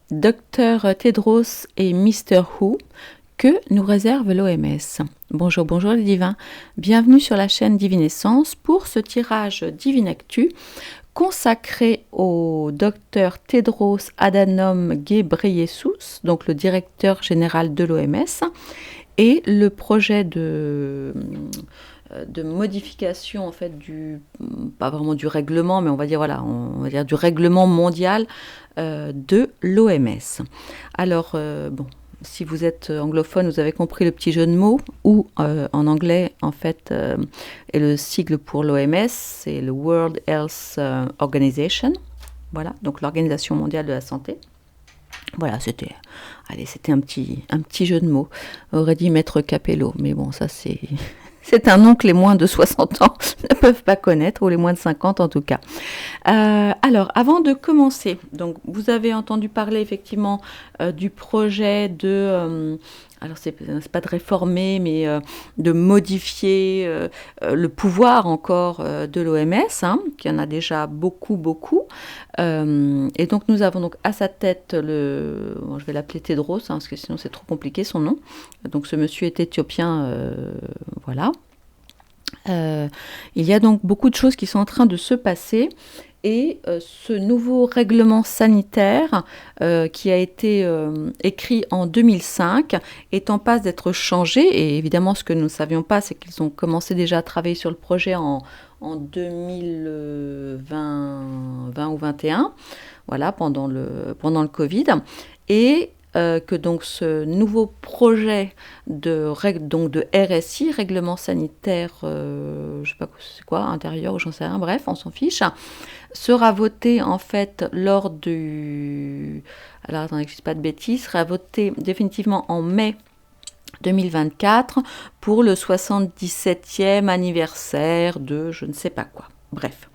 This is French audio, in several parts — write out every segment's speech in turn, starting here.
Dr Tedros et Mr Who, que nous réserve l'OMS. Bonjour, bonjour les divins. Bienvenue sur la chaîne Divinescence pour ce tirage Divinactu consacré au Dr Tedros Adhanom Ghebreyesus, donc le directeur général de l'OMS, et le projet de modification en fait pas vraiment du règlement, mais on va dire du règlement mondial de l'OMS. Alors si vous êtes anglophone, vous avez compris le petit jeu de mots, ou en anglais, en fait, est le sigle pour l'OMS, c'est le World Health Organization, voilà, donc l'Organisation mondiale de la santé. Voilà, c'était un petit jeu de mots. On aurait dit Maître Capello, mais bon, ça c'est un nom que les moins de 60 ans ne peuvent pas connaître, ou les moins de 50 en tout cas. Alors, avant de commencer, donc vous avez entendu parler effectivement du projet de... alors, c'est pas de réformer, mais de modifier le pouvoir encore de l'OMS, hein, qui en a déjà beaucoup. Et donc, nous avons donc à sa tête je vais l'appeler Tedros, hein, parce que sinon c'est trop compliqué son nom. Donc, ce monsieur est éthiopien, voilà. Il y a donc beaucoup de choses qui sont en train de se passer. Et ce nouveau règlement sanitaire qui a été écrit en 2005 est en passe d'être changé. Et évidemment, ce que nous ne savions pas, c'est qu'ils ont commencé déjà à travailler sur le projet en 2020 ou 2021, voilà, pendant le Covid. Et que donc ce nouveau projet de RSI, règlement sanitaire, je ne sais pas c'est quoi, intérieur ou j'en sais rien, bref, on s'en fiche, sera voté en fait lors du... Alors attendez que je ne dise pas de bêtises, sera voté définitivement en mai 2024 pour le 77e anniversaire de je ne sais pas quoi. Bref.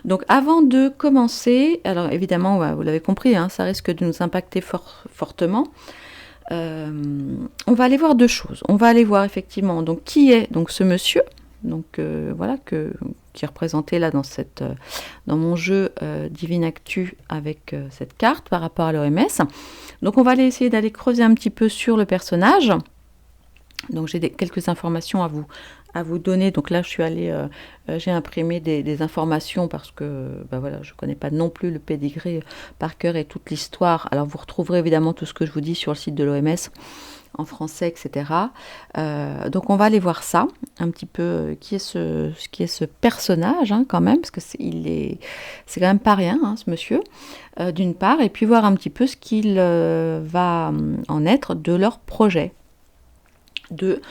Donc avant de commencer, alors évidemment, vous l'avez compris, hein, ça risque de nous impacter fortement. On va aller voir deux choses. On va aller voir effectivement donc qui est donc ce monsieur, donc voilà qui est représenté là dans mon jeu Divinactu avec cette carte par rapport à l'OMS. Donc on va aller essayer d'aller creuser un petit peu sur le personnage. Donc j'ai quelques informations à vous donner. Donc là, j'ai imprimé des informations parce que voilà, je ne connais pas non plus le pédigré par cœur et toute l'histoire. Alors vous retrouverez évidemment tout ce que je vous dis sur le site de l'OMS en français, etc. Donc on va aller voir ça, un petit peu qui est ce personnage, hein, quand même, parce que c'est quand même pas rien, hein, ce monsieur, d'une part, et puis voir un petit peu ce qu'il va en être de leur projet. De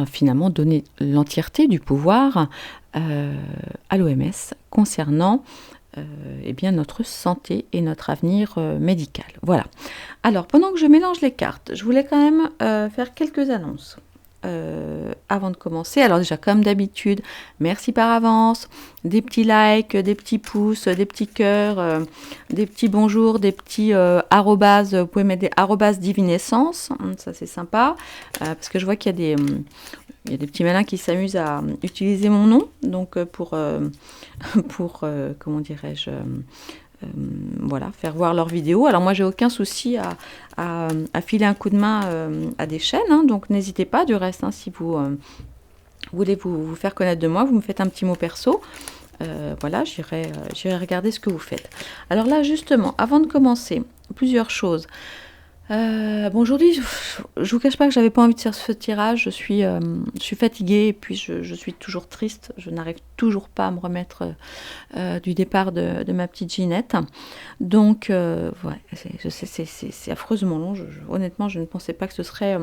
finalement donner l'entièreté du pouvoir à l'OMS concernant notre santé et notre avenir médical. Voilà. Alors, pendant que je mélange les cartes, je voulais quand même faire quelques annonces. Avant de commencer, alors déjà comme d'habitude, merci par avance, des petits likes, des petits pouces, des petits cœurs, des petits bonjours, des petits arrobas, vous pouvez mettre des arrobas divinescence, ça c'est sympa, parce que je vois qu'il y a des petits malins qui s'amusent à utiliser mon nom, donc pour comment dirais-je, voilà, faire voir leurs vidéos. Alors moi, j'ai aucun souci à filer un coup de main à des chaînes, hein, donc n'hésitez pas. Du reste, hein, si vous voulez vous faire connaître de moi, vous me faites un petit mot perso. Voilà, j'irai regarder ce que vous faites. Alors là, justement, avant de commencer, plusieurs choses. Aujourd'hui, je vous cache pas que j'avais pas envie de faire ce tirage. Je suis fatiguée et puis je suis toujours triste. Je n'arrive toujours pas à me remettre du départ de ma petite Ginette. Donc, ouais, c'est affreusement long. Honnêtement, je ne pensais pas que ce serait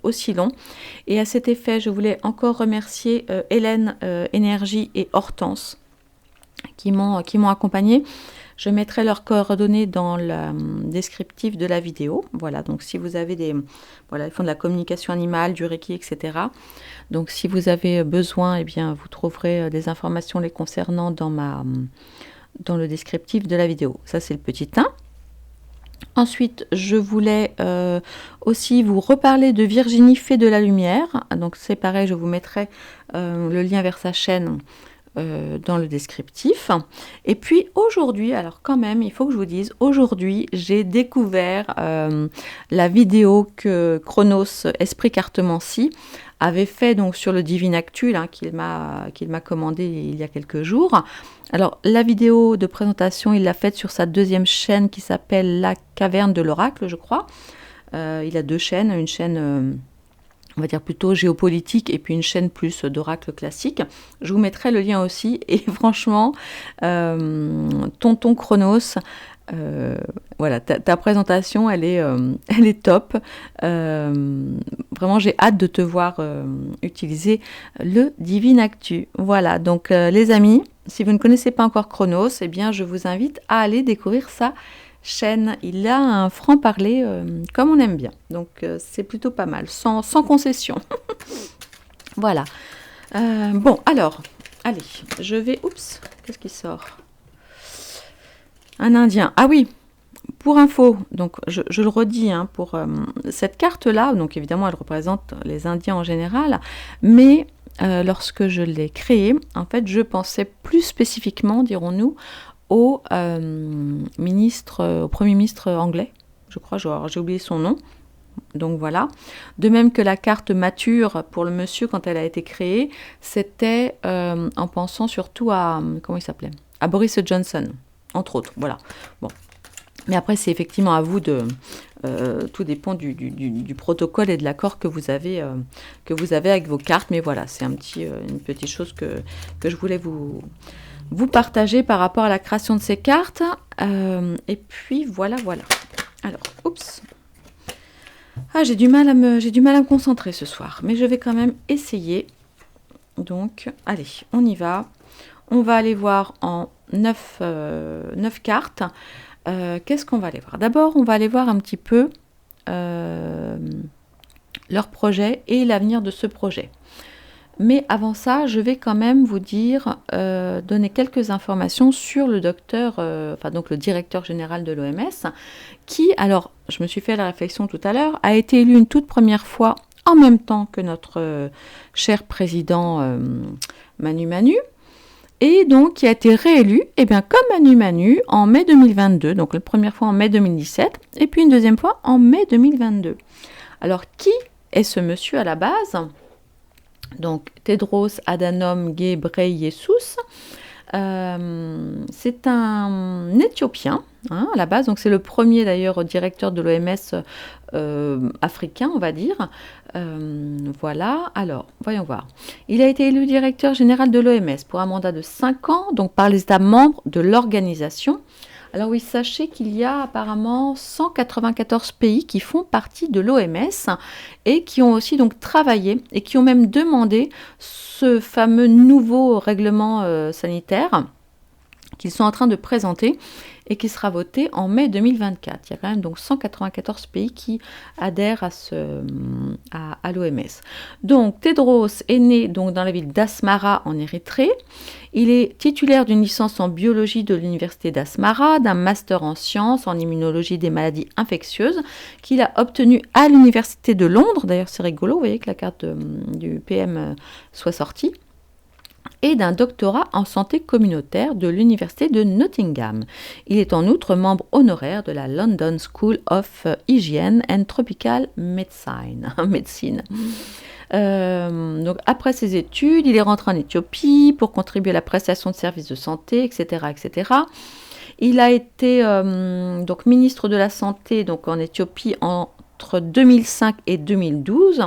aussi long. Et à cet effet, je voulais encore remercier Hélène, Énergie et Hortense qui m'ont accompagnée. Je mettrai leurs coordonnées dans le descriptif de la vidéo. Voilà, donc si vous avez ils font de la communication animale, du Reiki, etc. Donc si vous avez besoin, eh bien, vous trouverez des informations les concernant dans le descriptif de la vidéo. Ça, c'est le petit 1. Ensuite, je voulais aussi vous reparler de Virginie Fée de la Lumière. Donc c'est pareil, je vous mettrai le lien vers sa chaîne dans le descriptif. Et puis aujourd'hui, alors quand même, il faut que je vous dise, aujourd'hui, j'ai découvert la vidéo que Chronos Esprit Cartomancie avait fait donc sur le Divinactu qu'il m'a commandé il y a quelques jours. Alors la vidéo de présentation, il l'a faite sur sa deuxième chaîne qui s'appelle La Caverne de l'Oracle, je crois. Il a deux chaînes, une chaîne on va dire plutôt géopolitique, et puis une chaîne plus d'oracle classique. Je vous mettrai le lien aussi, et franchement, Tonton Chronos, voilà, ta présentation, elle est top. Vraiment, j'ai hâte de te voir utiliser le Divinactu. Voilà, donc les amis, si vous ne connaissez pas encore Chronos, eh bien, je vous invite à aller découvrir ça chaîne. Il a un franc-parler comme on aime bien. Donc c'est plutôt pas mal, sans concession. Voilà. Bon, alors, allez, je vais... Oups, qu'est-ce qui sort? Un Indien. Ah oui, pour info, donc je le redis, pour cette carte-là, donc évidemment elle représente les Indiens en général, mais lorsque je l'ai créée, en fait je pensais plus spécifiquement, dirons-nous, au Premier ministre anglais, je crois, j'ai oublié son nom, donc voilà. De même que la carte mature pour le monsieur quand elle a été créée, c'était en pensant surtout à, comment il s'appelait, à Boris Johnson, entre autres, voilà. Bon. Mais après, c'est effectivement à vous de... tout dépend du protocole et de l'accord que vous avez avec vos cartes, mais voilà, c'est une petite chose que je voulais vous partager par rapport à la création de ces cartes. Et puis voilà. Alors, oups. Ah, j'ai du mal à me concentrer ce soir, mais je vais quand même essayer. Donc, allez, on y va. On va aller voir en 9 cartes. Qu'est-ce qu'on va aller voir? D'abord, on va aller voir un petit peu leur projet et l'avenir de ce projet. Mais avant ça, je vais quand même vous dire, donner quelques informations sur le docteur, donc le directeur général de l'OMS, qui, alors, je me suis fait la réflexion tout à l'heure, a été élu une toute première fois en même temps que notre cher président Manu, et donc qui a été réélu, comme Manu, en mai 2022, donc la première fois en mai 2017, et puis une deuxième fois en mai 2022. Alors, qui est ce monsieur à la base ? Donc, Tedros Adhanom Ghebreyesus, c'est un Éthiopien, à la base, donc c'est le premier d'ailleurs directeur de l'OMS africain, on va dire. Voilà, alors, voyons voir. Il a été élu directeur général de l'OMS pour un mandat de 5 ans, donc par les États membres de l'organisation. Alors oui, sachez qu'il y a apparemment 194 pays qui font partie de l'OMS et qui ont aussi donc travaillé et qui ont même demandé ce fameux nouveau règlement sanitaire qu'ils sont en train de présenter et qui sera voté en mai 2024. Il y a quand même donc 194 pays qui adhèrent à l'OMS. Donc Tedros est né donc dans la ville d'Asmara en Érythrée. Il est titulaire d'une licence en biologie de l'université d'Asmara, d'un master en sciences en immunologie des maladies infectieuses qu'il a obtenu à l'université de Londres. D'ailleurs c'est rigolo, vous voyez que la carte du PM soit sortie. Et d'un doctorat en santé communautaire de l'université de Nottingham. Il est en outre membre honoraire de la London School of Hygiene and Tropical Medicine. Donc après ses études, il est rentré en Éthiopie pour contribuer à la prestation de services de santé, etc. Il a été donc ministre de la Santé donc en Éthiopie entre 2005 et 2012.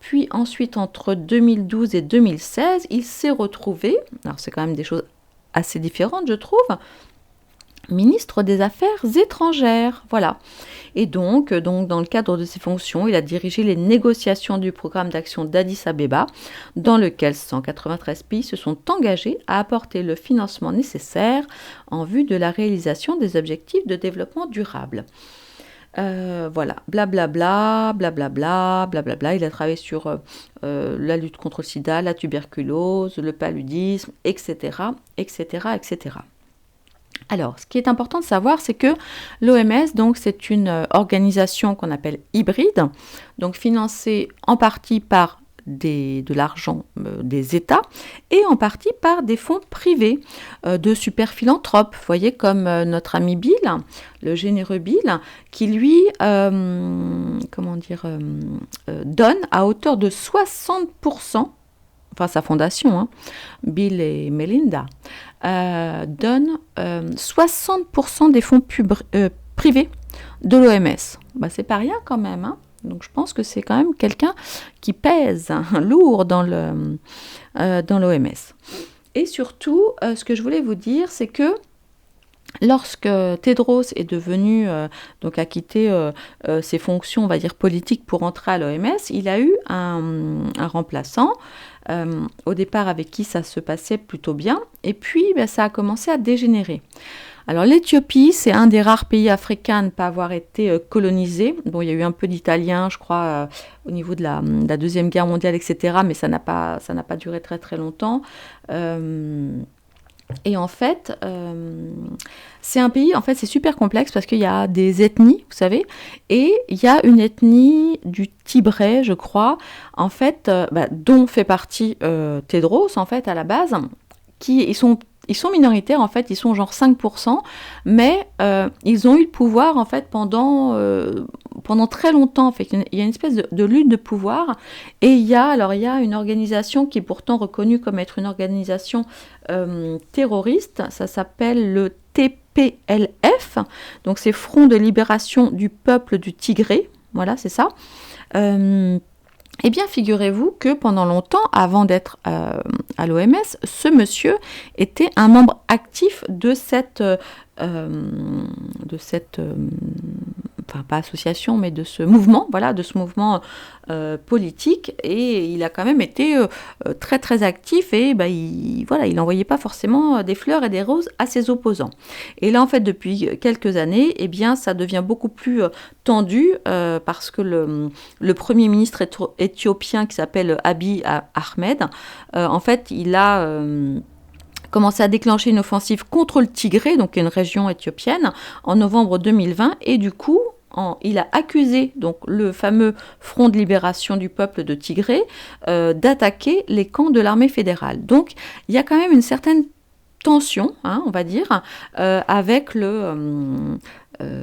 Puis ensuite, entre 2012 et 2016, il s'est retrouvé, alors c'est quand même des choses assez différentes, je trouve, ministre des Affaires étrangères, voilà. Et donc dans le cadre de ses fonctions, il a dirigé les négociations du programme d'action d'Addis Abeba, dans lequel 193 pays se sont engagés à apporter le financement nécessaire en vue de la réalisation des objectifs de développement durable. Voilà, blablabla. Il a travaillé sur la lutte contre le sida, la tuberculose, le paludisme, etc. Alors, ce qui est important de savoir, c'est que l'OMS, donc, c'est une organisation qu'on appelle hybride, donc financée en partie par de l'argent des États et en partie par des fonds privés de super philanthropes. Vous voyez, comme notre ami Bill, le généreux Bill, qui lui, donne à hauteur de 60%, enfin sa fondation, hein, Bill et Melinda, donne 60% des fonds privés de l'OMS. Bah, c'est pas rien quand même, hein. Donc je pense que c'est quand même quelqu'un qui pèse lourd dans l'OMS. Et surtout, ce que je voulais vous dire, c'est que lorsque Tedros est devenu, donc a quitté ses fonctions, on va dire politiques pour entrer à l'OMS, il a eu un remplaçant, au départ avec qui ça se passait plutôt bien, et puis ça a commencé à dégénérer. Alors l'Éthiopie, c'est un des rares pays africains à ne pas avoir été colonisé. Bon, il y a eu un peu d'Italiens, je crois, au niveau de la Deuxième Guerre mondiale, etc., mais ça n'a pas duré très très longtemps. Et en fait, c'est un pays, en fait, c'est super complexe parce qu'il y a des ethnies, vous savez, et il y a une ethnie du Tigray, je crois, en fait, dont fait partie Tedros, en fait, à la base, ils sont minoritaires, en fait, ils sont genre 5%, mais ils ont eu le pouvoir, en fait, pendant très longtemps. En fait, il y a une espèce de lutte de pouvoir, et il y a une organisation qui est pourtant reconnue comme être une organisation terroriste, ça s'appelle le TPLF, donc c'est Front de Libération du Peuple du Tigré, voilà, c'est ça. Eh bien, figurez-vous que pendant longtemps, avant d'être à l'OMS, ce monsieur était un membre actif de cette enfin pas association, mais de ce mouvement, voilà, de ce mouvement politique, et il a quand même été très très actif, et il n'envoyait pas forcément des fleurs et des roses à ses opposants. Et là, en fait, depuis quelques années, eh bien, ça devient beaucoup plus tendu parce que le premier ministre éthiopien qui s'appelle Abiy Ahmed, en fait, il a commencé à déclencher une offensive contre le Tigré, donc une région éthiopienne, en novembre 2020, et du coup, il a accusé donc le fameux Front de libération du peuple de Tigré d'attaquer les camps de l'armée fédérale. Donc, il y a quand même une certaine tension, hein, on va dire, avec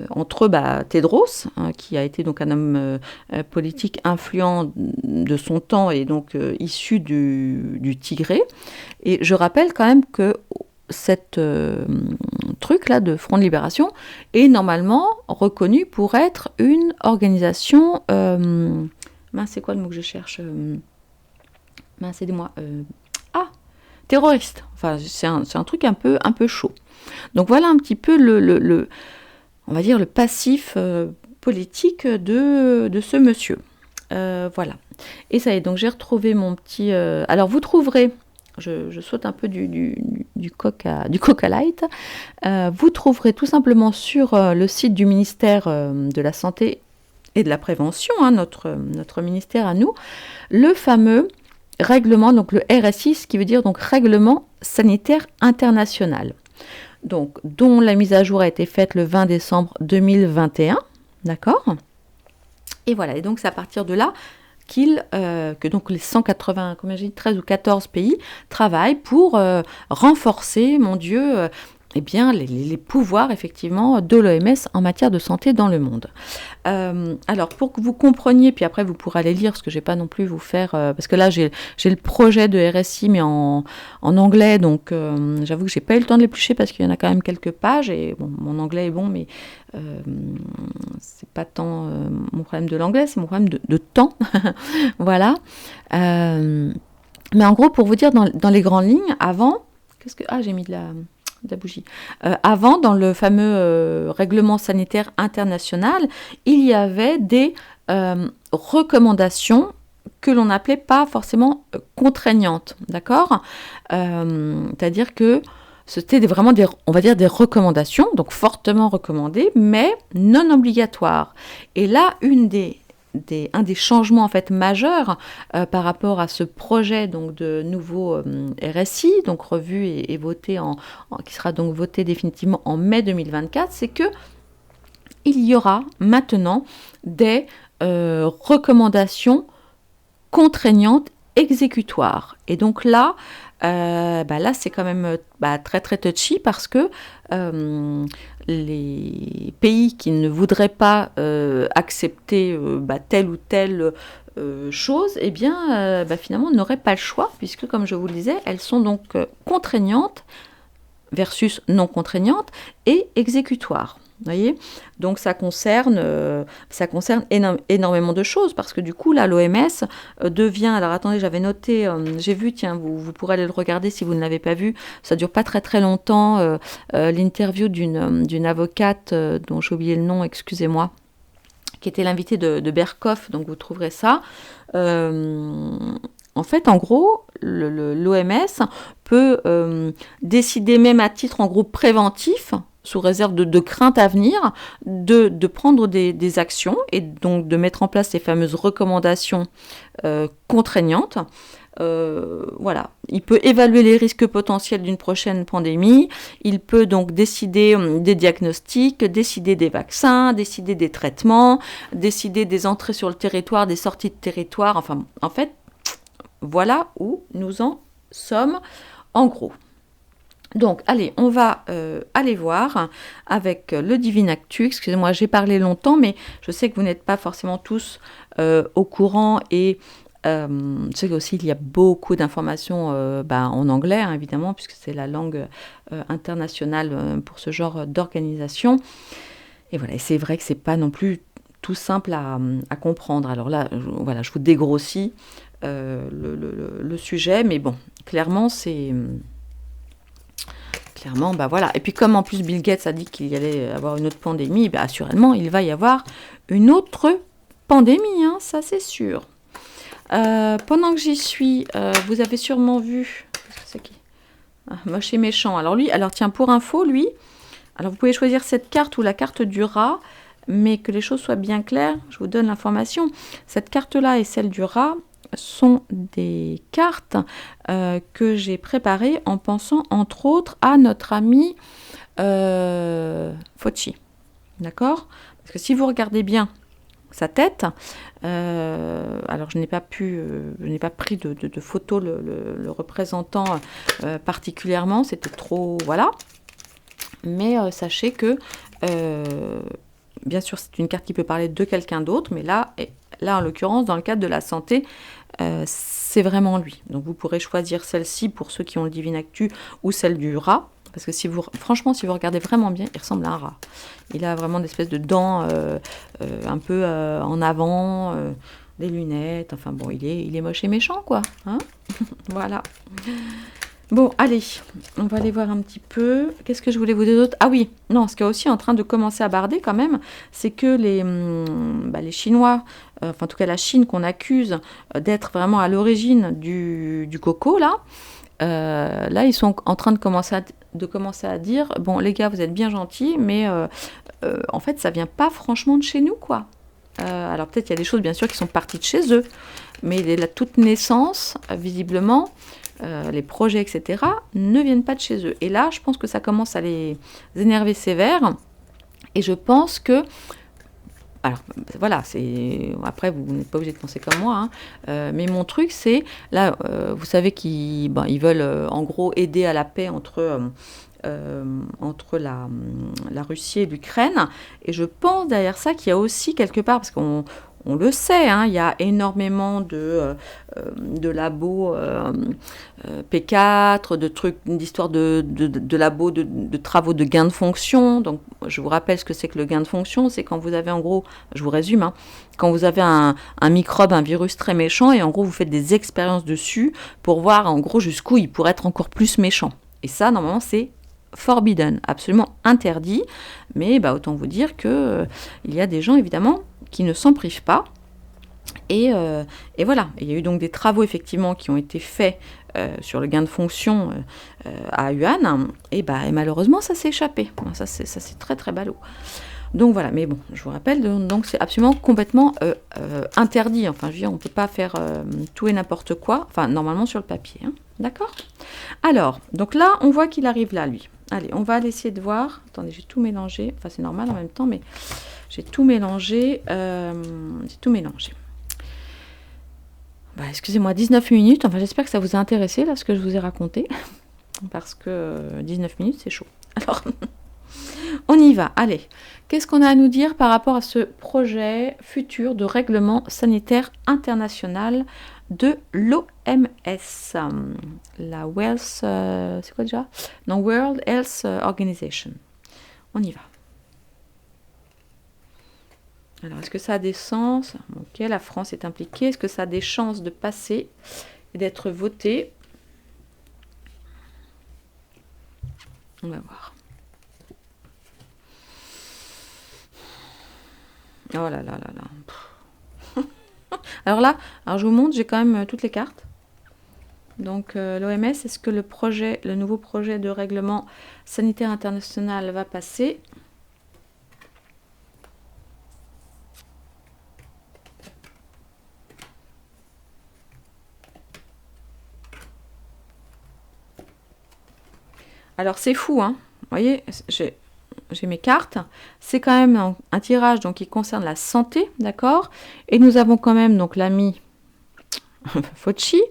entre Tedros, hein, qui a été donc un homme politique influent de son temps et donc issu du Tigré. Et je rappelle quand même que cette truc-là de Front de Libération est normalement reconnu pour être une organisation... c'est quoi le mot que je cherche aidez-moi. Terroriste. Enfin, c'est un truc un peu chaud. Donc voilà un petit peu on va dire le passif politique de ce monsieur. Voilà. Et ça y est, donc j'ai retrouvé mon petit... alors vous trouverez... Je saute un peu du Coca Light. Vous trouverez tout simplement sur le site du ministère de la Santé et de la Prévention, hein, notre ministère à nous, le fameux règlement, donc le RSI, ce qui veut dire donc Règlement sanitaire international, donc, dont la mise à jour a été faite le 20 décembre 2021, d'accord ? Et voilà, et donc c'est à partir de là que donc les 180, comme j'ai dit, 13 ou 14 pays travaillent pour renforcer, mon Dieu, eh bien, les pouvoirs, effectivement, de l'OMS en matière de santé dans le monde. Alors, pour que vous compreniez, puis après, vous pourrez aller lire, parce que je ne vais pas non plus vous faire... parce que là, j'ai le projet de RSI, mais en anglais, donc j'avoue que je n'ai pas eu le temps de l'éplucher, parce qu'il y en a quand même quelques pages, et bon, mon anglais est bon, mais c'est pas tant mon problème de l'anglais, c'est mon problème de temps. Voilà. Mais en gros, pour vous dire, dans les grandes lignes, avant... j'ai mis de la bougie. Avant, dans le fameux règlement sanitaire international, il y avait des recommandations que l'on n'appelait pas forcément contraignantes, d'accord ? C'est-à-dire que c'était vraiment on va dire des recommandations, donc fortement recommandées, mais non obligatoires. Et là, un des changements en fait majeurs par rapport à ce projet donc de nouveau RSI, donc revu et voté qui sera donc voté définitivement en mai 2024, c'est que il y aura maintenant des recommandations contraignantes exécutoire. Et donc là, là c'est quand même très très touchy parce que les pays qui ne voudraient pas accepter telle ou telle chose, eh bien finalement n'auraient pas le choix, puisque comme je vous le disais, elles sont donc contraignantes versus non contraignantes et exécutoires. Voyez, donc ça concerne énormément de choses, parce que du coup là l'OMS devient, alors attendez, j'avais noté, j'ai vu, tiens, vous pourrez aller le regarder si vous ne l'avez pas vu, ça dure pas très très longtemps, l'interview d'une avocate dont j'ai oublié le nom, excusez-moi, qui était l'invitée de Berkoff, donc vous trouverez ça. En fait, en gros, l'OMS peut décider même à titre en gros préventif, sous réserve de craintes à venir, de prendre des actions et donc de mettre en place ces fameuses recommandations contraignantes. Voilà, il peut évaluer les risques potentiels d'une prochaine pandémie, il peut donc décider des diagnostics, décider des vaccins, décider des traitements, décider des entrées sur le territoire, des sorties de territoire, enfin, en fait, voilà où nous en sommes en gros. Donc, allez, on va aller voir avec le Divinactu. Excusez-moi, j'ai parlé longtemps, mais je sais que vous n'êtes pas forcément tous au courant et je sais aussi qu'il y a beaucoup d'informations en anglais, hein, évidemment, puisque c'est la langue internationale pour ce genre d'organisation. Et voilà, et c'est vrai que c'est pas non plus tout simple à comprendre. Alors là, je vous dégrossis le sujet, mais bon, clairement, c'est... Clairement, voilà. Et puis comme en plus Bill Gates a dit qu'il y allait avoir une autre pandémie, assurément, il va y avoir une autre pandémie, hein, ça c'est sûr. Pendant que j'y suis, vous avez sûrement vu... Qu'est-ce que c'est qui ? Moche et méchant. Alors tiens, pour info, lui, alors vous pouvez choisir cette carte ou la carte du rat, mais que les choses soient bien claires, je vous donne l'information. Cette carte-là et celle du rat sont des cartes que j'ai préparées en pensant entre autres à notre ami Fauci. D'accord ? Parce que si vous regardez bien sa tête, alors je n'ai pas pris de photo le représentant particulièrement, c'était trop, voilà. Mais sachez que, bien sûr, c'est une carte qui peut parler de quelqu'un d'autre, mais là, en l'occurrence, dans le cadre de la santé, c'est vraiment lui. Donc vous pourrez choisir celle-ci pour ceux qui ont le Divinactu ou celle du rat. Parce que franchement, si vous regardez vraiment bien, il ressemble à un rat. Il a vraiment des espèces de dents un peu en avant, des lunettes. Enfin bon, il est moche et méchant, quoi. Hein. Voilà. Bon, allez, on va aller voir un petit peu. Qu'est-ce que je voulais vous dire d'autre ? Ah oui, non, ce qui est aussi en train de commencer à barder quand même, c'est que les Chinois, en tout cas la Chine qu'on accuse d'être vraiment à l'origine du coco, là, ils sont en train de commencer à dire, bon les gars, vous êtes bien gentils, mais en fait, ça vient pas franchement de chez nous, quoi. Alors peut-être il y a des choses, bien sûr, qui sont parties de chez eux, mais la toute naissance, visiblement... les projets, etc., ne viennent pas de chez eux. Et là, je pense que ça commence à les énerver sévère. Et je pense que... Alors, voilà, après, vous n'êtes pas obligé de penser comme moi, hein, mais mon truc, c'est... Là, vous savez qu'ils veulent, en gros, aider à la paix entre la Russie et l'Ukraine. Et je pense, derrière ça, qu'il y a aussi, quelque part, parce qu'on le sait, hein, il y a énormément de labos P4, de trucs, d'histoires de labos, de travaux de gain de fonction. Donc, je vous rappelle ce que c'est que le gain de fonction. C'est quand vous avez, en gros, je vous résume, hein, quand vous avez un microbe, un virus très méchant, et en gros, vous faites des expériences dessus pour voir, en gros, jusqu'où il pourrait être encore plus méchant. Et ça, normalement, c'est forbidden, absolument interdit. Mais autant vous dire que il y a des gens, évidemment, qui ne s'en privent pas. Et voilà, il y a eu donc des travaux effectivement qui ont été faits sur le gain de fonction à Wuhan, et malheureusement ça s'est échappé. Ça c'est très très ballot. Donc voilà, mais bon, je vous rappelle, donc c'est absolument complètement interdit. Enfin, je veux dire, on ne peut pas faire tout et n'importe quoi, enfin normalement sur le papier, hein. D'accord ? Alors, donc là, on voit qu'il arrive là, lui. Allez, on va essayer de voir. Attendez, j'ai tout mélangé. Enfin, c'est normal en même temps, mais j'ai tout mélangé. Excusez-moi, 19 minutes. Enfin, j'espère que ça vous a intéressé, là, ce que je vous ai raconté. Parce que 19 minutes, c'est chaud. Alors, on y va. Allez. Qu'est-ce qu'on a à nous dire par rapport à ce projet futur de règlement sanitaire international de l'OMS, la World, c'est quoi déjà? Non, World Health Organization. On y va. Alors, est-ce que ça a des chances? Ok, la France est impliquée. Est-ce que ça a des chances de passer et d'être voté? On va voir. Oh là là là là. Alors je vous montre, j'ai quand même toutes les cartes. Donc l'OMS, est-ce que le nouveau projet de règlement sanitaire international va passer? Alors c'est fou, hein. Vous voyez, j'ai mes cartes. C'est quand même un tirage donc, qui concerne la santé, d'accord? Et nous avons quand même donc l'ami Fauci.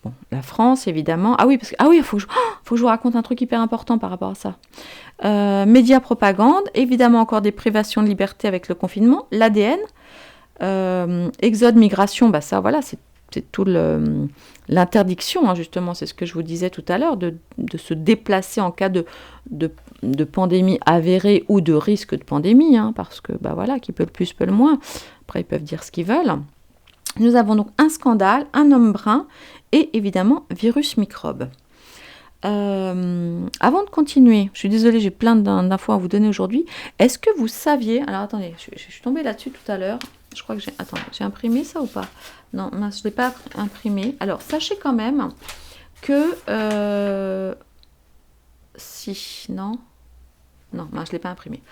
Bon, la France, évidemment. Ah oui, il faut que je vous raconte un truc hyper important par rapport à ça. Médias propagande, évidemment encore des privations de liberté avec le confinement, l'ADN, exode, migration, ça voilà, c'est tout l'interdiction, hein, justement, c'est ce que je vous disais tout à l'heure, de se déplacer en cas de pandémie avérée ou de risque de pandémie, hein, parce que voilà, qui peut le plus peut le moins. Après, ils peuvent dire ce qu'ils veulent. Nous avons donc un scandale, un homme brun et évidemment virus microbe. Avant de continuer, je suis désolée, j'ai plein d'infos à vous donner aujourd'hui. Est-ce que vous saviez... Alors attendez, je suis tombée là-dessus tout à l'heure. Je crois que j'ai... Attends, j'ai imprimé ça ou pas? Non, mince, je ne l'ai pas imprimé. Alors, sachez quand même que... Si, non. Non, mince, je ne l'ai pas imprimé.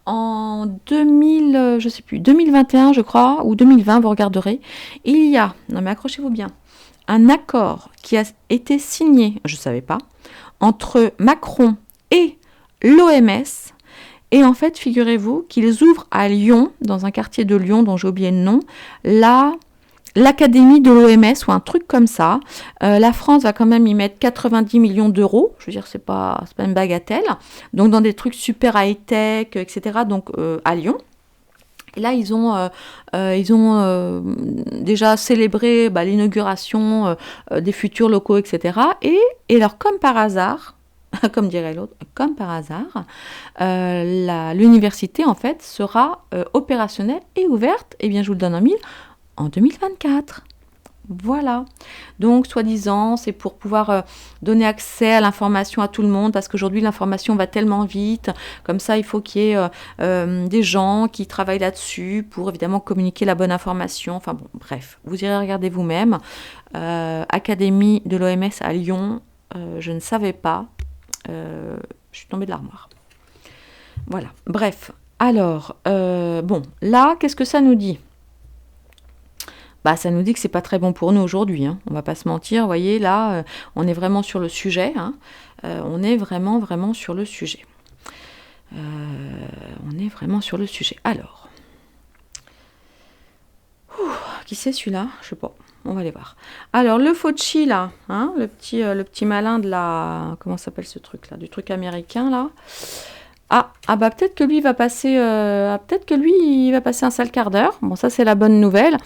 En 2021, je crois, ou 2020, vous regarderez, il y a... Non, mais accrochez-vous bien. Un accord qui a été signé, je ne savais pas, entre Macron et l'OMS. Et en fait, figurez-vous qu'ils ouvrent à Lyon, dans un quartier de Lyon dont j'ai oublié le nom, l'académie de l'OMS ou un truc comme ça. La France va quand même y mettre 90 millions d'euros. Je veux dire, c'est pas une bagatelle. Donc, dans des trucs super high-tech, etc. Donc, à Lyon. Et là, ils ont déjà célébré l'inauguration des futurs locaux, etc. Et alors, comme par hasard, comme dirait l'autre, comme par hasard, l'université, en fait, sera opérationnelle et ouverte, et bien, je vous le donne en 2024. Voilà. Donc, soi-disant, c'est pour pouvoir donner accès à l'information à tout le monde, parce qu'aujourd'hui, l'information va tellement vite. Comme ça, il faut qu'il y ait des gens qui travaillent là-dessus pour, évidemment, communiquer la bonne information. Enfin bon, bref, vous irez regarder vous-même. Académie de l'OMS à Lyon, je ne savais pas. Je suis tombée de l'armoire. Voilà. Bref. Alors, bon, là, qu'est-ce que ça nous dit ? Ça nous dit que c'est pas très bon pour nous aujourd'hui, hein. On va pas se mentir, vous voyez, là, on est vraiment sur le sujet, hein. On est vraiment sur le sujet. Alors, qui c'est celui-là? Je sais pas, on va aller voir. Alors, le Fauci, là, hein, le petit malin de la... Comment s'appelle ce truc-là? Du truc américain, là. Peut-être que lui, il va passer un sale quart d'heure. Bon, ça, c'est la bonne nouvelle.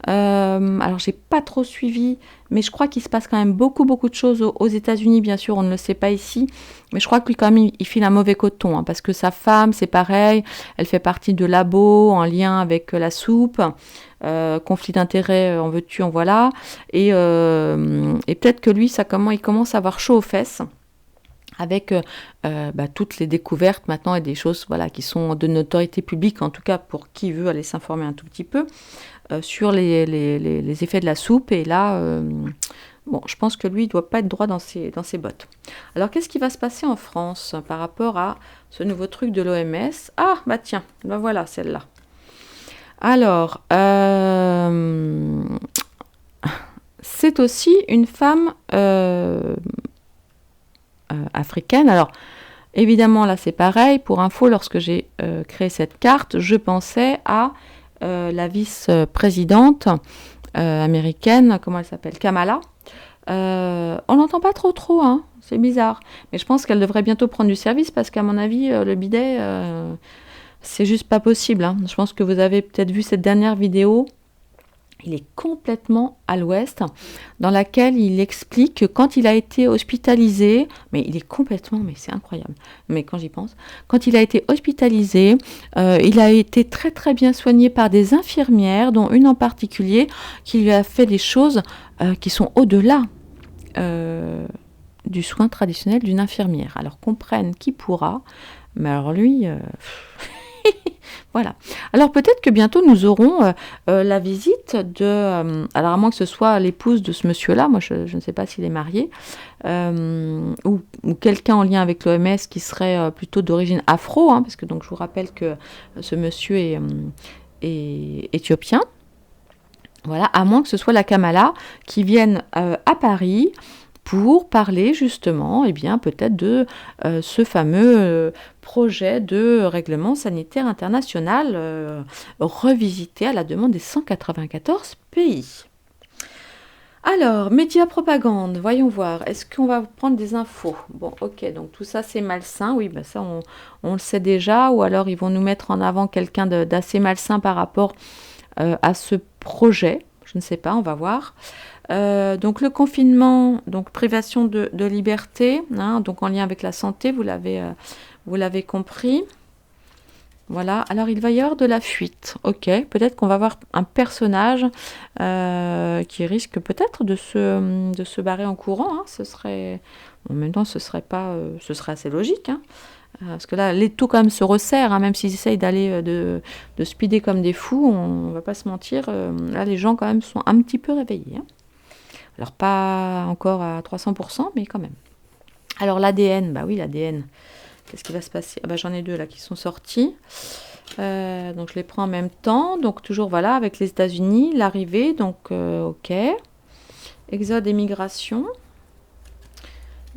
Alors, j'ai pas trop suivi, mais je crois qu'il se passe quand même beaucoup de choses aux États-Unis, bien sûr, on ne le sait pas ici, mais je crois que lui, quand même, il file un mauvais coton, hein, parce que sa femme, c'est pareil, elle fait partie de labo en lien avec la soupe, conflit d'intérêts, en veux-tu, en voilà, et peut-être que lui, il commence à avoir chaud aux fesses, avec toutes les découvertes maintenant et des choses qui sont de notoriété publique, en tout cas pour qui veut aller s'informer un tout petit peu, sur les effets de la soupe. Et là, je pense que lui, il ne doit pas être droit dans ses bottes. Alors, qu'est-ce qui va se passer en France par rapport à ce nouveau truc de l'OMS? Tiens, voilà celle-là. Alors, c'est aussi une femme... africaine. Alors, évidemment, là, c'est pareil. Pour info, lorsque j'ai créé cette carte, je pensais à la vice-présidente américaine, comment elle s'appelle, Kamala. On l'entend pas trop, hein, c'est bizarre. Mais je pense qu'elle devrait bientôt prendre du service parce qu'à mon avis, le bidet, c'est juste pas possible, hein. Je pense que vous avez peut-être vu cette dernière vidéo. Il est complètement à l'ouest, dans laquelle il explique que quand il a été hospitalisé, mais il est complètement, mais c'est incroyable, mais quand j'y pense, quand il a été hospitalisé, il a été très très bien soigné par des infirmières, dont une en particulier, qui lui a fait des choses qui sont au-delà du soin traditionnel d'une infirmière. Alors comprenne qui pourra, mais alors lui... Voilà. Alors peut-être que bientôt nous aurons la visite de... alors à moins que ce soit l'épouse de ce monsieur-là, moi je ne sais pas s'il est marié, ou quelqu'un en lien avec l'OMS qui serait plutôt d'origine afro, hein, parce que donc je vous rappelle que ce monsieur est éthiopien. Voilà, à moins que ce soit la Kamala qui vienne à Paris pour parler justement, bien, peut-être de ce fameux projet de règlement sanitaire international revisité à la demande des 194 pays. Alors, médias propagande, voyons voir, est-ce qu'on va prendre des infos? Bon, ok, donc tout ça c'est malsain, oui, ça on le sait déjà, ou alors ils vont nous mettre en avant quelqu'un d'assez malsain par rapport à ce projet, je ne sais pas, on va voir. Donc le confinement, donc privation de liberté, hein, donc en lien avec la santé, vous l'avez compris. Voilà, alors il va y avoir de la fuite, ok, peut-être qu'on va avoir un personnage qui risque peut-être de se barrer en courant, hein. Ce serait, en même temps ce serait assez logique, hein. Parce que là, l'étau quand même se resserre, hein, même s'ils essayent d'aller de speeder comme des fous, on va pas se mentir, là les gens quand même sont un petit peu réveillés, hein. Alors pas encore à 300%, mais quand même. Alors l'ADN, bah oui l'ADN, qu'est-ce qui va se passer? Ah bah j'en ai deux là qui sont sortis, donc je les prends en même temps, donc toujours voilà avec les États-Unis, l'arrivée, donc ok, exode et migration,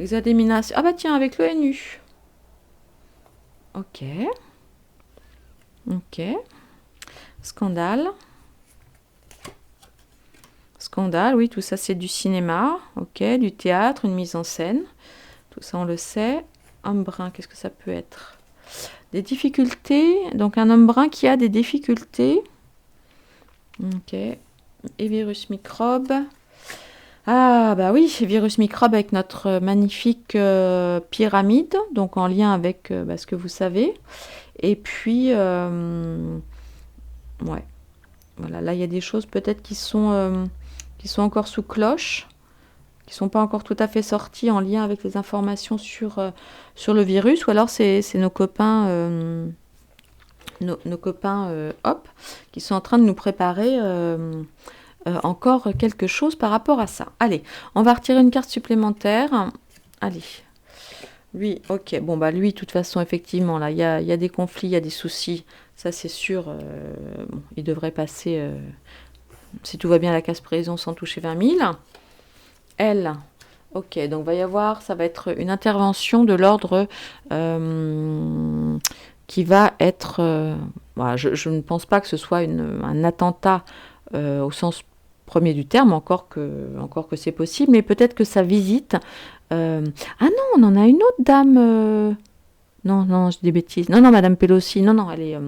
ah bah tiens avec l'ONU, ok, scandale, oui, tout ça c'est du cinéma, ok, du théâtre, une mise en scène, tout ça on le sait. Homme brun, qu'est-ce que ça peut être? Des difficultés, donc un homme brun qui a des difficultés, ok, et virus microbe, ah bah oui, virus microbe avec notre magnifique pyramide, donc en lien avec ce que vous savez, et puis, ouais, voilà, là il y a des choses peut-être qui sont encore sous cloche, qui ne sont pas encore tout à fait sorties en lien avec les informations sur le virus, ou alors c'est nos copains, nos copains hop, qui sont en train de nous préparer encore quelque chose par rapport à ça. Allez, on va retirer une carte supplémentaire. Allez. Lui, ok, bon bah lui, de toute façon, effectivement, là, il y a des conflits, il y a des soucis, ça c'est sûr, bon, il devrait passer, si tout va bien, la casse-prison sans toucher 20 000. Elle, ok, donc va y avoir, ça va être une intervention de l'ordre qui va être, voilà, je ne pense pas que ce soit un attentat au sens premier du terme, encore que c'est possible, mais peut-être que sa visite... ah non, on en a une autre dame... Non, je dis des bêtises. Non, Madame Pelosi, non, elle est...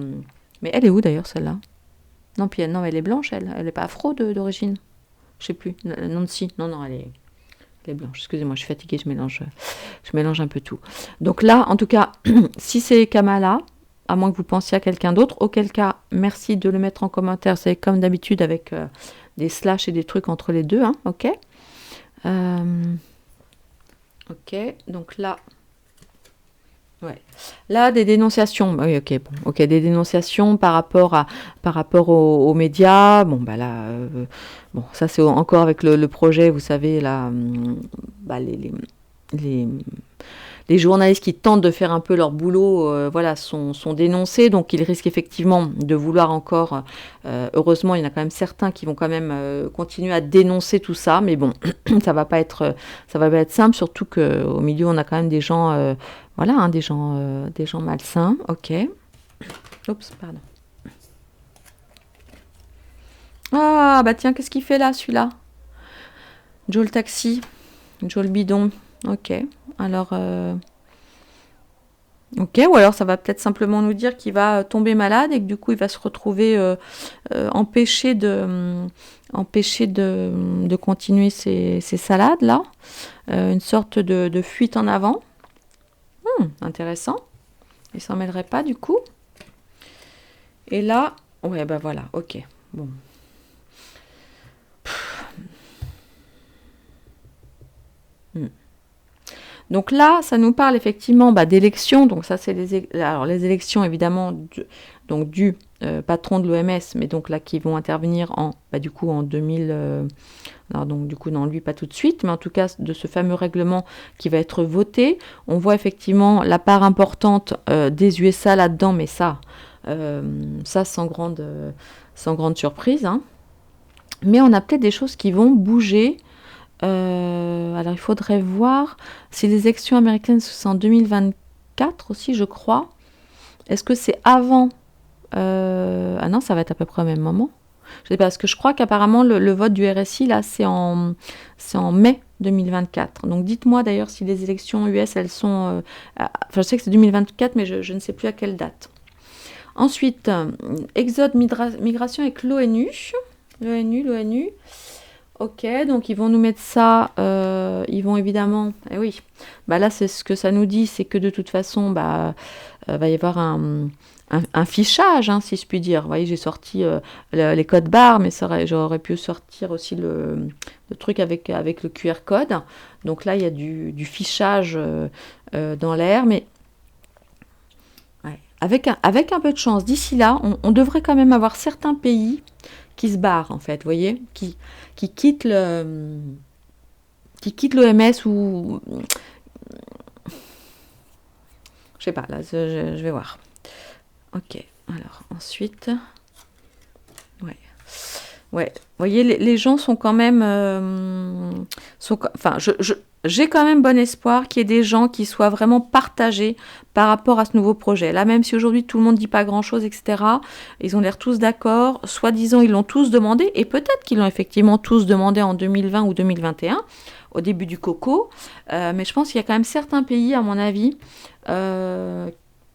mais elle est où d'ailleurs celle-là? Non, puis non, elle est blanche, elle n'est pas afro d'origine. Je sais plus, Nancy, non, elle est blanche. Excusez-moi, je suis fatiguée, je mélange un peu tout. Donc là, en tout cas, si c'est Kamala, à moins que vous pensiez à quelqu'un d'autre, auquel cas, merci de le mettre en commentaire. C'est comme d'habitude avec des slash et des trucs entre les deux, hein, ok. Ok, donc là, ouais, là des dénonciations, oui, ok, des dénonciations par rapport aux médias. Bon, bah là, bon, ça c'est encore avec le projet, vous savez là, bah, les journalistes qui tentent de faire un peu leur boulot, voilà, sont dénoncés, donc ils risquent effectivement de vouloir encore, heureusement il y en a quand même certains qui vont quand même continuer à dénoncer tout ça, mais bon, ça va pas être simple, surtout qu'au milieu on a quand même des gens, voilà, hein, des gens malsains, ok. Oups, pardon. Ah, bah tiens, qu'est-ce qu'il fait là, celui-là? Joe le taxi, Joe le bidon. Ok, alors... Ok, ou alors ça va peut-être simplement nous dire qu'il va tomber malade et que du coup il va se retrouver empêché de continuer ses salades là. Une sorte de fuite en avant. Intéressant. Il s'en mêlerait pas du coup. Et là, ouais bah voilà, ok. Bon. Hmm. Donc là, ça nous parle effectivement d'élections. Donc ça, c'est les élections évidemment donc du patron de l'OMS, mais donc là qui vont intervenir du coup en 2000. Alors donc du coup non, lui pas tout de suite, mais en tout cas de ce fameux règlement qui va être voté. On voit effectivement la part importante des USA là-dedans, mais ça sans grande surprise. Hein. Mais on a peut-être des choses qui vont bouger. Alors il faudrait voir si les élections américaines sont en 2024 aussi, je crois. Est-ce que c'est avant Ah non, ça va être à peu près au même moment. Je sais pas, parce que je crois qu'apparemment le vote du RSI, là, c'est en mai 2024. Donc dites-moi d'ailleurs si les élections US, elles sont... enfin, je sais que c'est 2024, mais je ne sais plus à quelle date. Ensuite, exode, migration avec l'ONU. L'ONU. Ok, donc ils vont nous mettre ça, ils vont évidemment... oui, là c'est ce que ça nous dit, c'est que de toute façon, va y avoir un fichage, hein, si je puis dire. Vous voyez, j'ai sorti les codes barres, mais j'aurais pu sortir aussi le truc avec le QR code. Donc là, il y a du fichage dans l'air, mais ouais, avec un peu de chance, d'ici là, on devrait quand même avoir certains pays qui se barrent, en fait, vous voyez, qui quittent l'OMS ou... Je sais pas, là, je vais voir. Ok, alors, ensuite... Ouais, vous voyez, les gens sont quand même... j'ai quand même bon espoir qu'il y ait des gens qui soient vraiment partagés par rapport à ce nouveau projet. Là, même si aujourd'hui tout le monde ne dit pas grand-chose, etc., ils ont l'air tous d'accord. Soi-disant, ils l'ont tous demandé, et peut-être qu'ils l'ont effectivement tous demandé en 2020 ou 2021, au début du coco. Mais je pense qu'il y a quand même certains pays, à mon avis,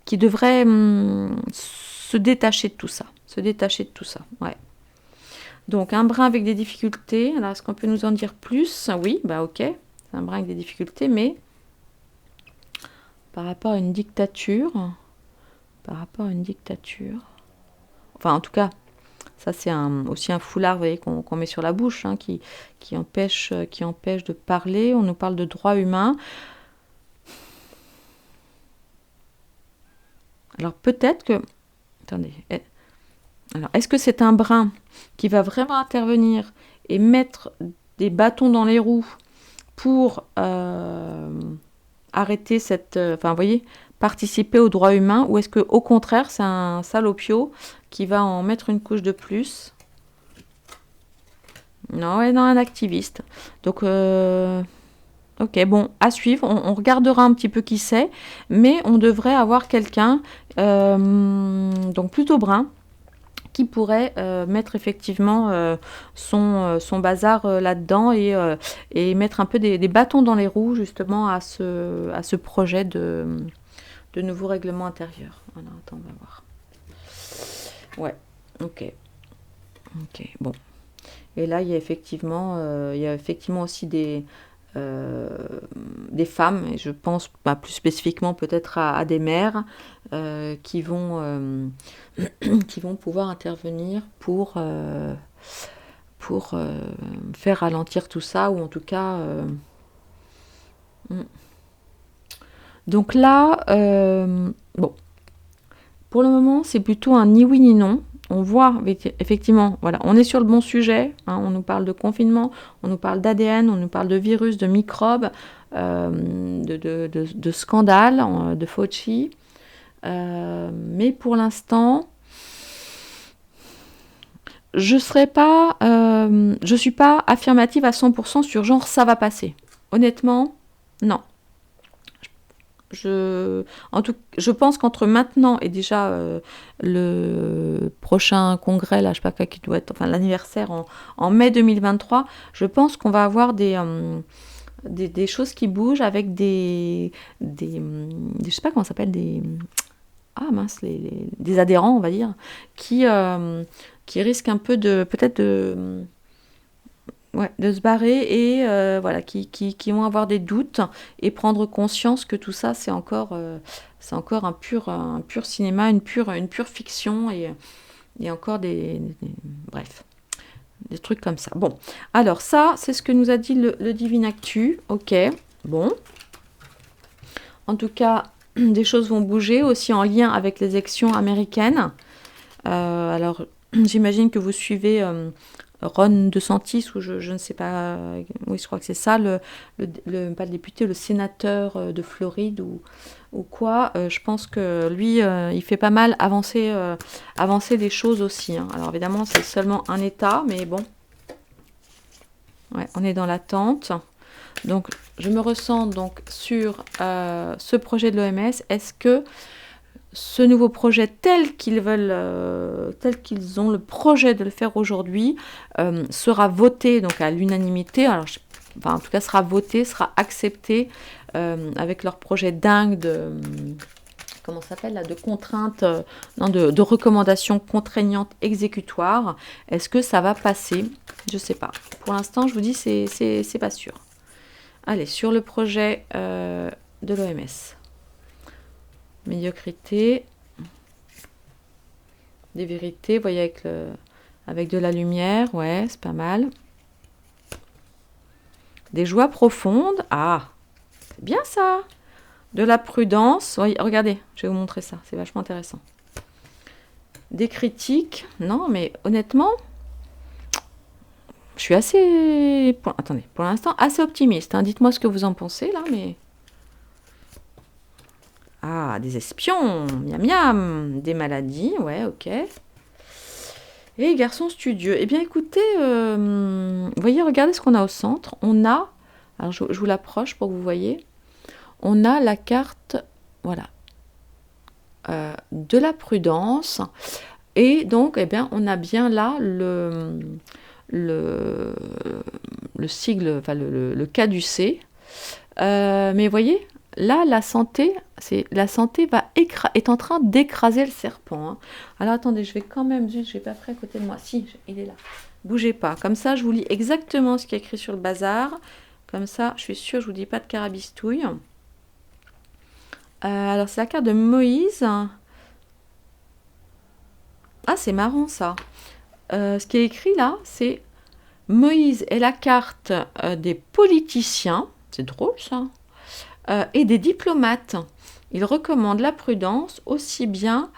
qui devraient se détacher de tout ça. Ouais. Donc un brin avec des difficultés. Alors est-ce qu'on peut nous en dire plus? Oui, ok. C'est un brin avec des difficultés, mais par rapport à une dictature. Enfin en tout cas, ça c'est aussi un foulard, vous voyez, qu'on met sur la bouche, hein, qui empêche de parler. On nous parle de droits humains. Alors peut-être que... Attendez. Alors, est-ce que c'est un brin qui va vraiment intervenir et mettre des bâtons dans les roues pour arrêter cette... Enfin, vous voyez, participer aux droits humains, ou est-ce qu'au contraire, c'est un salopio qui va en mettre une couche de plus? Non, un activiste. Donc, ok, bon, à suivre. On regardera un petit peu qui c'est, mais on devrait avoir quelqu'un, donc plutôt brun, qui pourrait mettre effectivement son bazar là-dedans et mettre un peu des bâtons dans les roues justement à ce projet de nouveau règlement intérieur. Voilà, attends, on va voir. Ouais, ok, bon. Et là, il y a effectivement aussi des femmes, et je pense plus spécifiquement peut-être à des mères qui vont pouvoir intervenir pour faire ralentir tout ça, ou en tout cas... Donc là, pour le moment, c'est plutôt un ni oui ni non. On voit effectivement, voilà, on est sur le bon sujet. Hein, on nous parle de confinement, on nous parle d'ADN, on nous parle de virus, de microbes, de scandales, de Fauci. Mais pour l'instant, je suis pas affirmative à 100% sur genre ça va passer. Honnêtement, non. Je pense qu'entre maintenant et déjà le prochain congrès, là, je sais pas quoi, qui doit être, enfin l'anniversaire en mai 2023, je pense qu'on va avoir des choses qui bougent avec je sais pas comment ça s'appelle, ah mince, des adhérents, on va dire, qui risquent un peu peut-être de se barrer et voilà, qui vont avoir des doutes et prendre conscience que tout ça, c'est encore un pur cinéma, une pure fiction et encore bref, des trucs comme ça. Bon, alors ça, c'est ce que nous a dit le Divine Actu. Ok, bon. En tout cas, des choses vont bouger aussi en lien avec les élections américaines. Alors, j'imagine que vous suivez Ron DeSantis, ou je ne sais pas, oui, je crois que c'est ça, pas le député, le sénateur de Floride ou quoi. Je pense que lui, il fait pas mal avancer les choses aussi, hein. Alors évidemment, c'est seulement un État, mais bon, ouais, on est dans l'attente. Donc, je me ressens donc sur ce projet de l'OMS. Est-ce que ce nouveau projet tel qu'ils ont le projet de le faire aujourd'hui, sera voté donc à l'unanimité, alors en tout cas sera voté, sera accepté avec leur projet dingue comment ça s'appelle là, de contraintes, de recommandations contraignantes exécutoires. Est-ce que ça va passer? Je sais pas. Pour l'instant, je vous dis, c'est pas sûr. Allez, sur le projet de l'OMS. Médiocrité, des vérités, vous voyez, avec de la lumière, ouais, c'est pas mal. Des joies profondes, ah, c'est bien ça. De la prudence, oui, regardez, je vais vous montrer ça, c'est vachement intéressant. Des critiques, non, mais honnêtement, je suis assez, attendez, pour l'instant, assez optimiste, hein. Dites-moi ce que vous en pensez, là, mais... Ah, des espions, miam miam, des maladies, ouais, ok. Et garçon studieux. Eh bien, écoutez, vous voyez, regardez ce qu'on a au centre. On a, alors je vous l'approche pour que vous voyez, on a la carte, voilà, de la prudence. Et donc, eh bien, on a bien là le sigle, enfin le caducé. Mais vous voyez, là, la santé est en train d'écraser le serpent, hein. Alors attendez, je vais quand même, juste, je vais pas pris à côté de moi. Si, il est là. Bougez pas. Comme ça, je vous lis exactement ce qui est écrit sur le bazar. Comme ça, je suis sûre, je vous dis pas de carabistouille. Alors, c'est la carte de Moïse. Ah, c'est marrant ça. Ce qui est écrit là, c'est Moïse est la carte des politiciens. C'est drôle ça. Et des diplomates. Il recommande la prudence aussi bien